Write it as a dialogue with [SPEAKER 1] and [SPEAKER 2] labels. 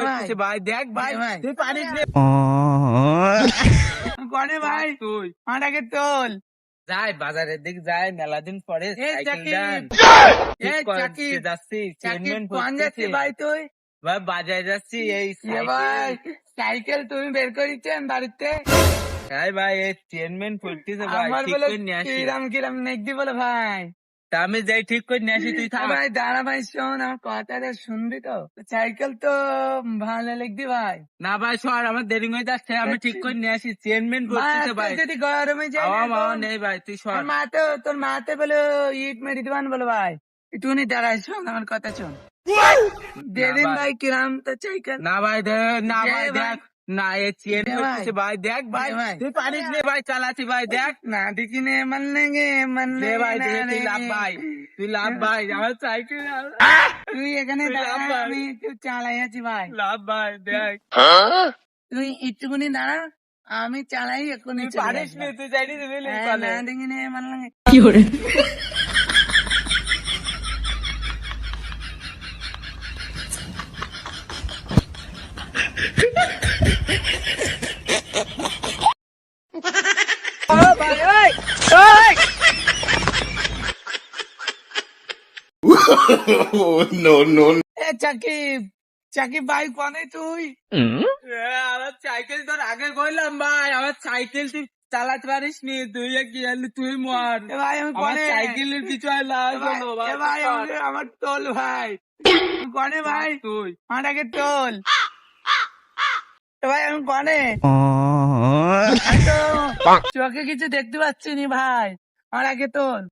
[SPEAKER 1] করতেছে ভাই, দেখ ভাই তুই পারিস রে।
[SPEAKER 2] কনে ভাই
[SPEAKER 1] তুই
[SPEAKER 2] মাটাকে তোল।
[SPEAKER 1] যাই বাজারের দিক যাই, মেলা দিন পরে যাচ্ছি, চেয়ারম্যান
[SPEAKER 2] কোন যাচ্ছে ভাই তুই?
[SPEAKER 1] ভাই বাজারে যাচ্ছি। এই
[SPEAKER 2] ভাই সাইকেল তুমি বের করেছেন বাড়িতে?
[SPEAKER 1] ভাই এই চেয়ারম্যান পড়তেছে ভাই,
[SPEAKER 2] আমার
[SPEAKER 1] ঠিক
[SPEAKER 2] বলে
[SPEAKER 1] করে নিয়ে আসি।
[SPEAKER 2] কিরাম কিরাম নেকদি বলে ভাই।
[SPEAKER 1] তা আমি যাই ঠিক করে নিয়ে আসি, তুই থাক।
[SPEAKER 2] ভাই দাঁড়া ভাই, শোন আমার কথাটা শুনবি তো? সাইকেল তো ভালো লিখদি ভাই।
[SPEAKER 1] না ভাই সর, আমার দেরি হয়ে যাচ্ছে, আমি ঠিক করে নিয়ে আসি। চেয়ারম্যান পড়তেছে ভাই,
[SPEAKER 2] যদি গরমে যাই
[SPEAKER 1] আমার নেই ভাই, তুই সর।
[SPEAKER 2] তোর মাতে বলে ইট মেরে দিবান বলে ভাই। একটুখানি দাঁড়াই, শোন আমার কথা শোন। দেদিন ভাই কিরাম তো সাইকেল।
[SPEAKER 1] না ভাই না ভাই দেখ, না এ চেন করতেছে ভাই, দেখ ভাই তুই পারিস রে ভাই, চালাচ্ছি ভাই, দেখ
[SPEAKER 2] না দেখি নে মান লেগে
[SPEAKER 1] রে ভাই, তুই লাভ ভাই, তুই লাভ ভাই, আমার সাইকেল
[SPEAKER 2] তুই এখানে দাঁড়া, আমি একটু চালাই আছি ভাই।
[SPEAKER 1] লাভ ভাই, দেখ
[SPEAKER 2] তুই একটুখানি দাঁড়া, আমি চালাই এক্ষুনি।
[SPEAKER 1] তুই পারিস রে, তুই জানিস
[SPEAKER 2] না দেখি নে মান লাগে। সাকিব সাকিব ভাই কনে তুই?
[SPEAKER 1] আমার সাইকেল তোর আগে কইলাম ভাই, আমার সাইকেল তুই চালাতে পারিস নি, তুই কি জানলি, তুই মর
[SPEAKER 2] ভাই আমি
[SPEAKER 1] আমার
[SPEAKER 2] কনে?
[SPEAKER 1] সাইকেলের কিছু
[SPEAKER 2] ভাই আমার তোল ভাই, কনে ভাই
[SPEAKER 1] তুই
[SPEAKER 2] মাটাকে তোল। ভাই আমি কনে? চোখে কিছু দেখতে পাচ্ছি নি ভাই, আমার আগে তোল।